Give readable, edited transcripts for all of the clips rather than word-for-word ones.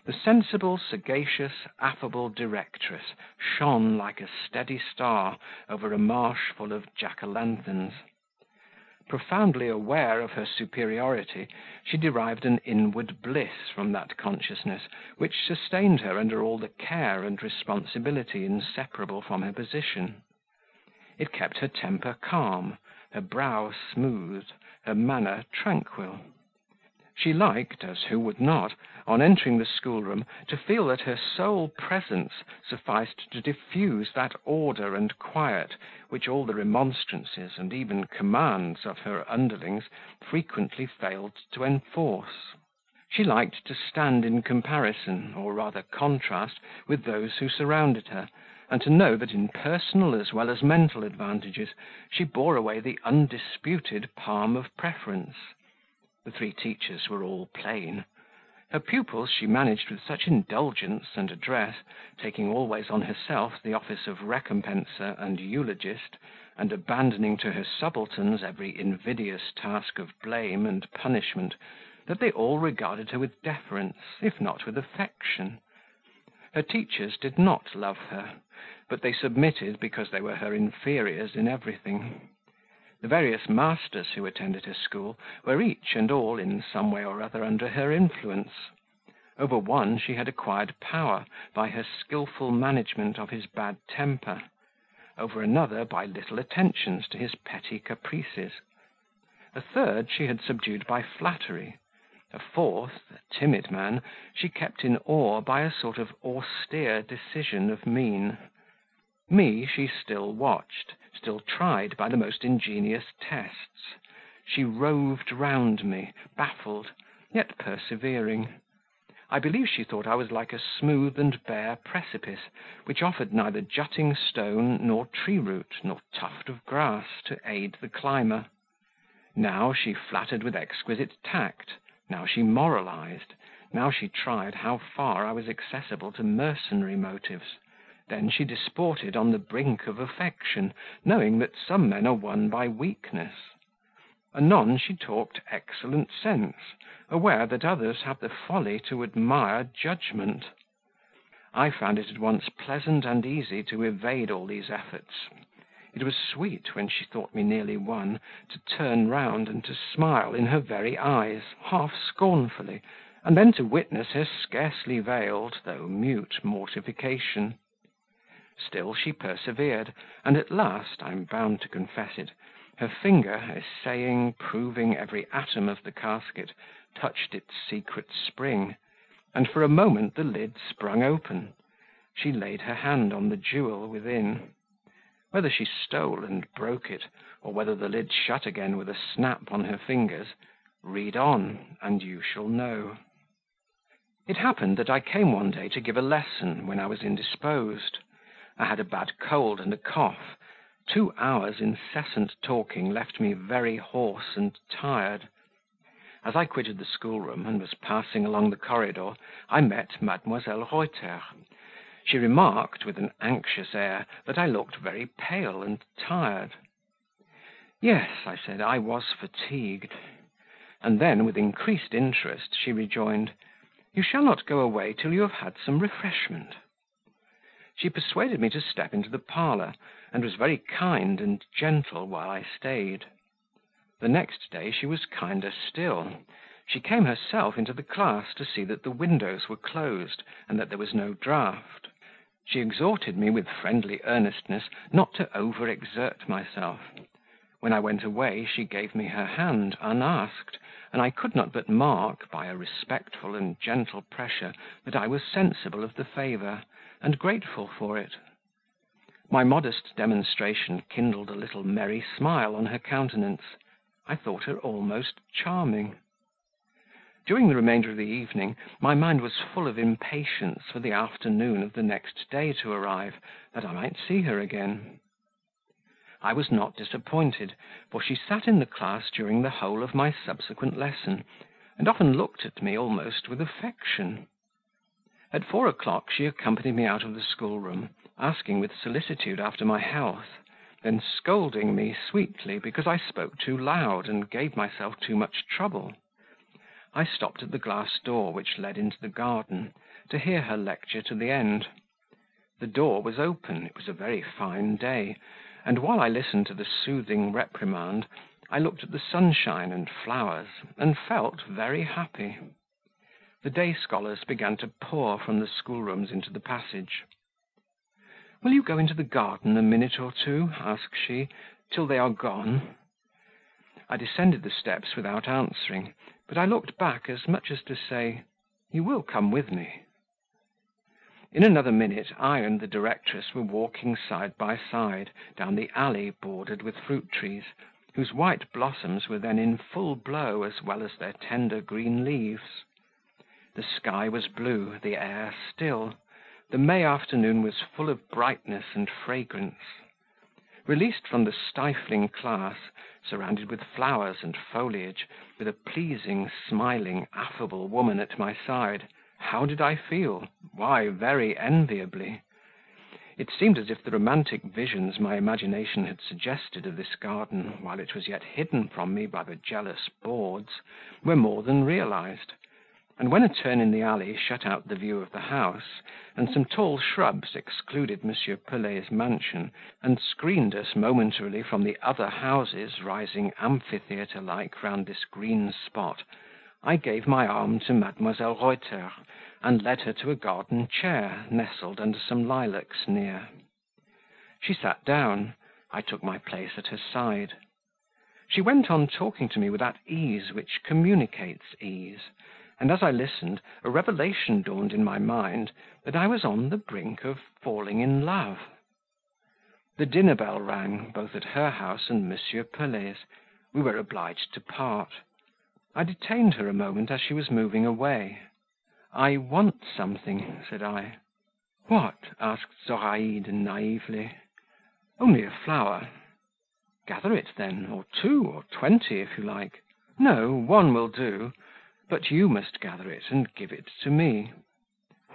the sensible, sagacious, affable directress shone like a steady star over a marsh full of jack-o'-lanterns. Profoundly aware of her superiority, she derived an inward bliss from that consciousness, which sustained her under all the care and responsibility inseparable from her position. It kept her temper calm, her brow smooth, her manner tranquil. She liked, as who would not, on entering the schoolroom, to feel that her sole presence sufficed to diffuse that order and quiet which all the remonstrances and even commands of her underlings frequently failed to enforce. She liked to stand in comparison, or rather contrast, with those who surrounded her, and to know that in personal as well as mental advantages she bore away the undisputed palm of preference. The three teachers were all plain. Her pupils she managed with such indulgence and address, taking always on herself the office of recompenser and eulogist, and abandoning to her subalterns every invidious task of blame and punishment, that they all regarded her with deference, if not with affection. Her teachers did not love her, but they submitted because they were her inferiors in everything. The various masters who attended her school were each and all in some way or other under her influence. Over one she had acquired power by her skilful management of his bad temper, over another by little attentions to his petty caprices. A third she had subdued by flattery. A fourth, a timid man, she kept in awe by a sort of austere decision of mien. Me she still watched, still tried by the most ingenious tests. She roved round me, baffled, yet persevering. I believe she thought I was like a smooth and bare precipice, which offered neither jutting stone, nor tree root, nor tuft of grass to aid the climber. Now she flattered with exquisite tact, now she moralized, now she tried how far I was accessible to mercenary motives. Then she disported on the brink of affection, knowing that some men are won by weakness. Anon she talked excellent sense, aware that others have the folly to admire judgment. I found it at once pleasant and easy to evade all these efforts. It was sweet, when she thought me nearly won, to turn round and to smile in her very eyes, half scornfully, and then to witness her scarcely veiled, though mute, mortification. Still she persevered, and at last, I am bound to confess it, her finger, essaying, proving every atom of the casket, touched its secret spring, and for a moment the lid sprung open. She laid her hand on the jewel within. Whether she stole and broke it, or whether the lid shut again with a snap on her fingers, read on, and you shall know. It happened that I came one day to give a lesson when I was indisposed. I had a bad cold and a cough. 2 hours' incessant talking left me very hoarse and tired. As I quitted the schoolroom and was passing along the corridor, I met Mademoiselle Reuter. She remarked, with an anxious air, that I looked very pale and tired. Yes, I said, I was fatigued. And then, with increased interest, she rejoined, "You shall not go away till you have had some refreshment." She persuaded me to step into the parlour, and was very kind and gentle while I stayed. The next day she was kinder still. She came herself into the class to see that the windows were closed, and that there was no draught. She exhorted me with friendly earnestness not to over-exert myself. When I went away, she gave me her hand unasked, and I could not but mark, by a respectful and gentle pressure, that I was sensible of the favour, and grateful for it. My modest demonstration kindled a little merry smile on her countenance. I thought her almost charming. During the remainder of the evening, my mind was full of impatience for the afternoon of the next day to arrive, that I might see her again. I was not disappointed, for she sat in the class during the whole of my subsequent lesson, and often looked at me almost with affection. At 4 o'clock she accompanied me out of the schoolroom, asking with solicitude after my health, then scolding me sweetly because I spoke too loud and gave myself too much trouble. I stopped at the glass door which led into the garden, to hear her lecture to the end. The door was open, it was a very fine day, and while I listened to the soothing reprimand, I looked at the sunshine and flowers, and felt very happy. The day scholars began to pour from the schoolrooms into the passage. "Will you go into the garden a minute or two," asked she, "till they are gone?" I descended the steps without answering, but I looked back as much as to say, "You will come with me." In another minute I and the directress were walking side by side down the alley bordered with fruit trees, whose white blossoms were then in full blow as well as their tender green leaves. The sky was blue, the air still, the May afternoon was full of brightness and fragrance. Released from the stifling class, surrounded with flowers and foliage, with a pleasing, smiling, affable woman at my side, how did I feel? Why, very enviably. It seemed as if the romantic visions my imagination had suggested of this garden, while it was yet hidden from me by the jealous boards, were more than realized; and when a turn in the alley shut out the view of the house, and some tall shrubs excluded M. Pelet's mansion, and screened us momentarily from the other houses rising amphitheatre-like round this green spot, I gave my arm to Mademoiselle Reuter, and led her to a garden chair nestled under some lilacs near. She sat down, I took my place at her side. She went on talking to me with that ease which communicates ease, and as I listened, a revelation dawned in my mind that I was on the brink of falling in love. The dinner bell rang, both at her house and M. Pelet's. We were obliged to part. I detained her a moment as she was moving away. "I want something," said I. "What?" asked Zoraide naively. "Only a flower." "Gather it then, or 2 or 20 if you like." "No, 1 will do, but you must gather it and give it to me."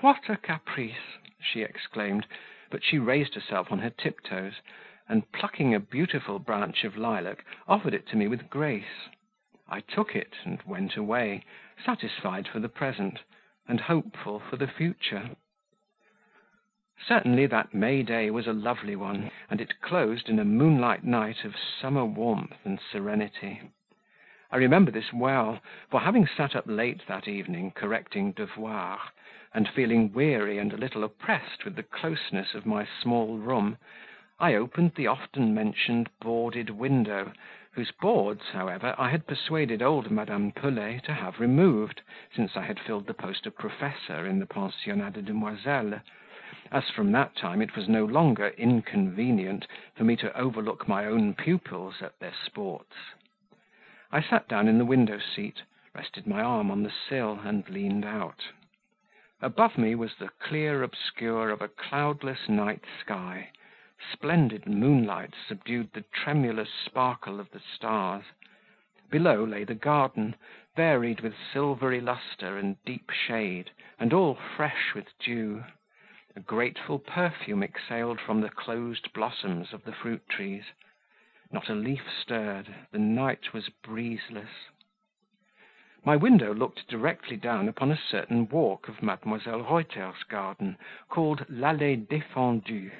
"What a caprice!" she exclaimed, but she raised herself on her tiptoes, and plucking a beautiful branch of lilac, offered it to me with grace. I took it and went away, satisfied for the present, and hopeful for the future. Certainly that May day was a lovely one, and it closed in a moonlight night of summer warmth and serenity. I remember this well, for having sat up late that evening correcting devoirs, and feeling weary and a little oppressed with the closeness of my small room, I opened the often mentioned boarded window, whose boards, however, I had persuaded old Madame Pelet to have removed, since I had filled the post of professor in the Pensionnat de Demoiselles, as from that time it was no longer inconvenient for me to overlook my own pupils at their sports. I sat down in the window seat, rested my arm on the sill, and leaned out. Above me was the clear obscure of a cloudless night sky. Splendid moonlight subdued the tremulous sparkle of the stars. Below lay the garden, varied with silvery lustre and deep shade, and all fresh with dew. A grateful perfume exhaled from the closed blossoms of the fruit trees. Not a leaf stirred, the night was breezeless. My window looked directly down upon a certain walk of Mademoiselle Reuter's garden, called l'Allée Défendue,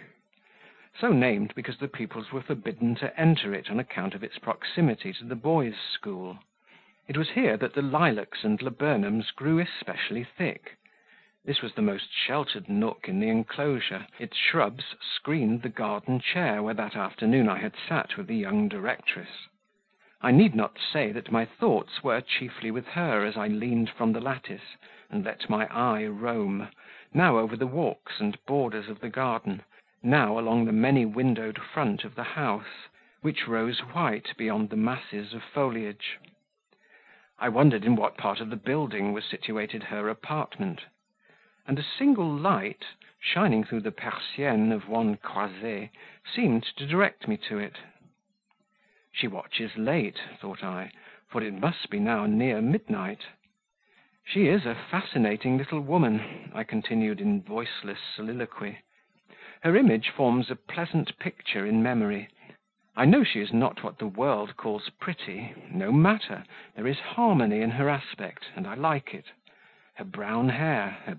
so named because the pupils were forbidden to enter it on account of its proximity to the boys' school. It was here that the lilacs and laburnums grew especially thick. This was the most sheltered nook in the enclosure; its shrubs screened the garden chair where that afternoon I had sat with the young directress. I need not say that my thoughts were chiefly with her as I leaned from the lattice and let my eye roam, now over the walks and borders of the garden, now along the many-windowed front of the house, which rose white beyond the masses of foliage. I wondered in what part of the building was situated her apartment, and a single light, shining through the persiennes of one croisée, seemed to direct me to it. She watches late, thought I, for it must be now near midnight. She is a fascinating little woman, I continued in voiceless soliloquy. Her image forms a pleasant picture in memory, I know she is not what the world calls pretty; no matter, there is harmony in her aspect, and I like it. Her brown hair, her